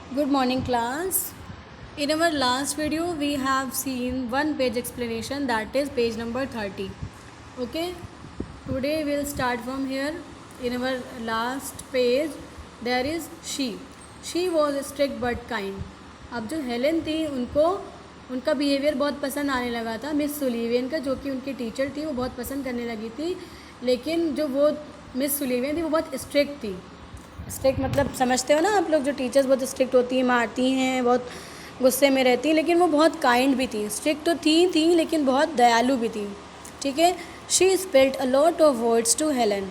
Good morning, class. In our last video, we have seen one page explanation, that is page number 30. Okay, today we'll start from here. In our last page, there is she. She was strict but kind. अब जो Helen थी उनको उनका behaviour बहुत पसंद आने लगा था मिस सुलीवियन का, जो कि उनकी टीचर थी, वो बहुत पसंद करने लगी थी। लेकिन जो वो मिस सुलीवियन थी वो बहुत स्ट्रिक्ट थी। स्ट्रिक्ट मतलब समझते हो ना आप लोग, जो टीचर्स बहुत स्ट्रिक्ट होती हैं, मारती हैं, बहुत गुस्से में रहती हैं, लेकिन वो बहुत काइंड भी थी। स्ट्रिक्ट तो थी लेकिन बहुत दयालु भी थी। ठीक है। She spelled a lot of words to Helen.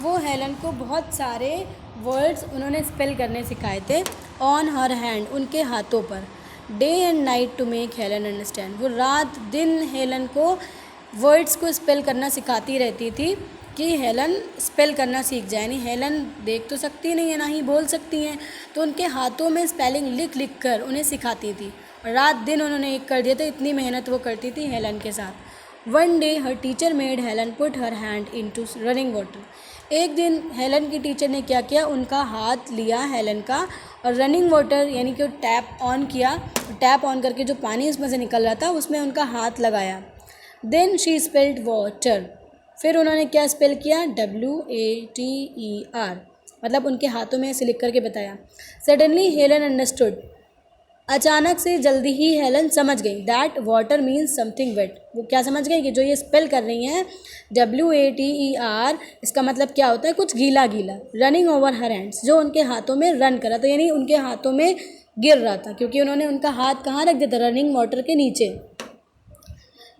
वो हेलन को बहुत सारे वर्ड्स उन्होंने स्पेल करने सिखाए थे। ऑन हर हैंड, उनके हाथों पर। Day and night to make Helen understand. वो रात दिन हेलन को वर्ड्स को स्पेल करना सिखाती रहती थी कि हेलन स्पेल करना सीख जाए। यानी हेलन देख तो सकती नहीं है, ना ही बोल सकती हैं, तो उनके हाथों में स्पेलिंग लिख लिख कर उन्हें सिखाती थी। और रात दिन उन्होंने एक कर दिया था, इतनी मेहनत वो करती थी हेलन के साथ। One day her teacher made Helen put her hand into running water. एक दिन हेलन की टीचर ने क्या किया, उनका हाथ लिया हेलन का और रनिंग वाटर यानी कि टैप ऑन किया। टैप ऑन करके जो पानी उसमें से निकल रहा था उसमें उनका हाथ लगाया। Then she spelled water. फिर उन्होंने क्या स्पेल किया, WATER, मतलब उनके हाथों में ऐसे लिख करके बताया। Suddenly Helen understood. अचानक से जल्दी ही हेलन समझ गई that water means something wet. वो क्या समझ गई कि जो ये स्पेल कर रही हैं WATER, इसका मतलब क्या होता है, कुछ गीला गीला। रनिंग ओवर हर हैंड्स, जो उनके हाथों में रन करा था, यानी उनके हाथों में गिर रहा था, क्योंकि उन्होंने उनका हाथ कहाँ रख दिया था, रनिंग वाटर के नीचे।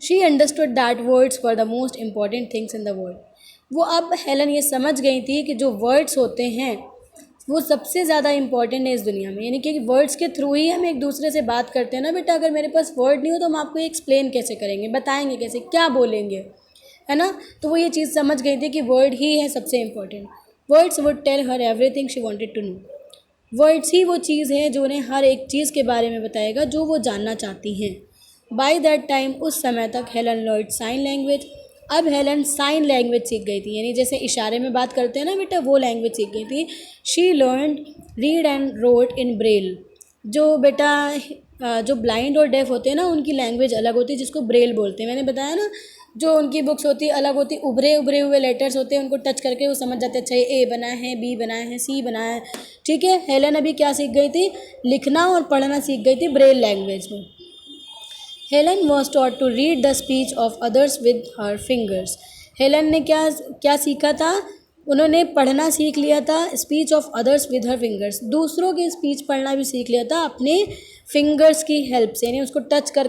She understood that words were the most important things in the world. वो अब हेलन ये समझ गई थी कि जो वर्ड्स होते हैं वो सबसे ज़्यादा इम्पॉर्टेंट है इस दुनिया में। यानी कि वर्ड्स के थ्रू ही हम एक दूसरे से बात करते हैं ना बेटा। अगर मेरे पास वर्ड नहीं हो तो हम आपको एक्सप्लेन कैसे करेंगे, बताएंगे कैसे, क्या बोलेंगे, है ना। तो वो ये चीज़ समझ गई थी कि वर्ड ही है सबसे important. Words would tell her everything she wanted to know. Words ही वो चीज़ है जो उन्हें हर एक चीज़ के बारे में बताएगा जो वो जानना चाहती हैं। बाई दैट टाइम, उस समय तक, हेलन लर्न साइन लैंग्वेज। अब हेलन साइन लैंग्वेज सीख गई थी, यानी जैसे इशारे में बात करते हैं ना बेटा, वो लैंग्वेज सीख गई थी। She learn read and wrote in Braille. जो बेटा जो ब्लाइंड और डेफ होते हैं ना, उनकी लैंग्वेज अलग होती है, जिसको ब्रेल बोलते हैं। मैंने बताया ना, जो उनकी बुक्स होती है अलग होती, उभरे उभरे हुए लेटर्स होते हैं, उनको टच करके वो समझ जाते हैं, अच्छा ये ए बना है, बी बना है, सी बना है। ठीक है। हेलन अभी क्या सीख गई थी, लिखना और पढ़ना सीख गई थी ब्रेल लैंग्वेज में। Helen was taught to read the speech of others with her fingers. Helen ने क्या क्या सीखा था, उन्होंने पढ़ना सीख लिया था, speech of others with her fingers, दूसरों की स्पीच पढ़ना भी सीख लिया था अपने फिंगर्स की हेल्प से, यानी उसको टच कर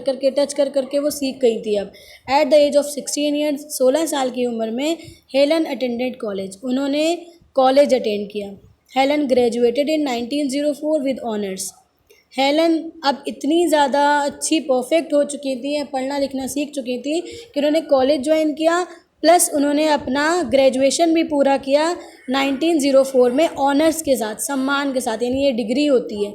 करके वो सीख गई थी। अब at the age of 16 years, 16 साल की उम्र में, हेलन अटेंडेड कॉलेज, उन्होंने कॉलेज अटेंड किया। Helen graduated in 1904 with honours. Helen अब इतनी ज़्यादा अच्छी परफेक्ट हो चुकी थी, पढ़ना लिखना सीख चुकी थी कि उन्होंने कॉलेज ज्वाइन किया, प्लस उन्होंने अपना ग्रेजुएशन भी पूरा किया 1904 में ऑनर्स के साथ, सम्मान के साथ, यानी ये डिग्री होती है।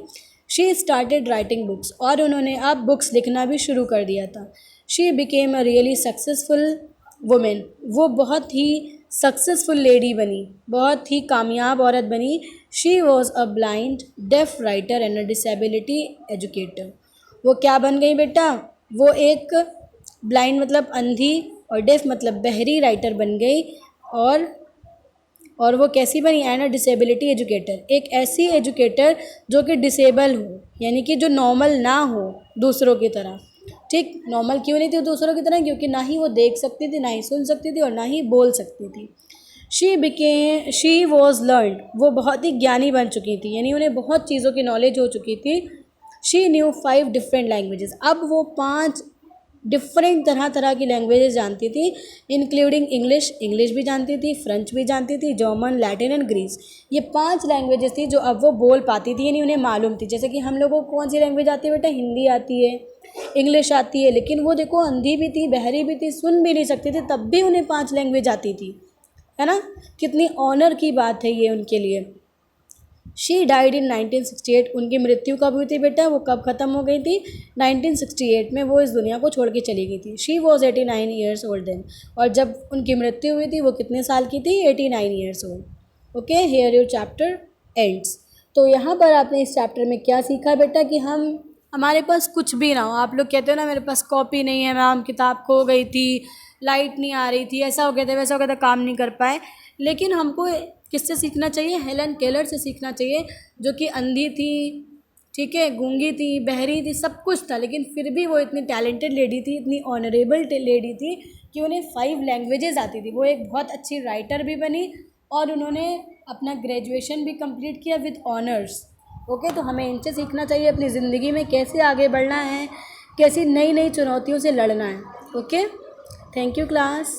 शी स्टार्टेड राइटिंग बुक्स, और उन्होंने अब बुक्स लिखना भी शुरू कर दिया था। She became a really successful women. वो बहुत ही सक्सेसफुल लेडी बनी, बहुत ही कामयाब औरत बनी। She was a blind deaf writer and a disability educator. वो क्या बन गई बेटा, वो एक ब्लाइंड मतलब अंधी और डेफ मतलब बहरी राइटर बन गई। और वो कैसी बनी, एंड अ डिसेबिलिटी एजुकेटर, एक ऐसी एजुकेटर जो कि डिसेबल हो, यानी कि जो नॉर्मल ना हो दूसरों की तरह। ठीक, नॉर्मल क्यों नहीं थी दूसरों की तरह, क्योंकि ना ही वो देख सकती थी, ना ही सुन सकती थी, और ना ही बोल सकती थी। शी वॉज लर्नड, वो बहुत ही ज्ञानी बन चुकी थी, यानी उन्हें बहुत चीज़ों की नॉलेज हो चुकी थी। She knew 5 different languages. अब वो 5 डिफरेंट तरह तरह की लैंग्वेजेस जानती थी, इंक्लूडिंग इंग्लिश, इंग्लिश भी जानती थी, फ्रेंच भी जानती थी, जर्मन, लैटिन एंड ग्रीस। ये 5 लैंग्वेजेस थी जो अब वो बोल पाती थी, यानी उन्हें मालूम थी। जैसे कि हम लोगों को कौन सी लैंग्वेज आती है बेटा, हिंदी आती है, इंग्लिश आती है, लेकिन वो देखो अंधी भी थी, बहरी भी थी, सुन भी नहीं सकती थी, तब भी उन्हें 5 लैंग्वेज आती थी, है ना। कितनी ऑनर की बात है ये उनके लिए। She died in 1968। उनकी मृत्यु कब हुई थी बेटा, वो कब ख़त्म हो गई थी, 1968 में वो इस दुनिया को छोड़ के चली गई थी। She was 89 years old then. और जब उनकी मृत्यु हुई थी वो कितने साल की थी, 89 years old. Okay, here your chapter ends. तो यहाँ पर आपने इस चैप्टर में क्या सीखा बेटा कि हमारे पास कुछ भी ना हो, आप लोग कहते हो ना मेरे पास कॉपी नहीं है मैम, किताब खो गई थी, लाइट नहीं आ रही थी, ऐसा हो गया था वैसा हो गया था, काम नहीं कर पाए, लेकिन हमको किससे सीखना चाहिए? हेलन केलर से सीखना चाहिए, जो कि अंधी थी, ठीक है, गूंगी थी, बहरी थी, सब कुछ था, लेकिन फिर भी वो इतनी टैलेंटेड लेडी थी, इतनी ऑनरेबल लेडी थी कि उन्हें 5 लैंग्वेजेस आती थी। वो एक बहुत अच्छी राइटर भी बनी और उन्होंने अपना ग्रेजुएशन भी कंप्लीट किया विद ऑनर्स। ओके, तो हमें इनसे सीखना चाहिए अपनी ज़िंदगी में कैसे आगे बढ़ना है, कैसी नई नई चुनौतियों से लड़ना है। Okay, thank you class.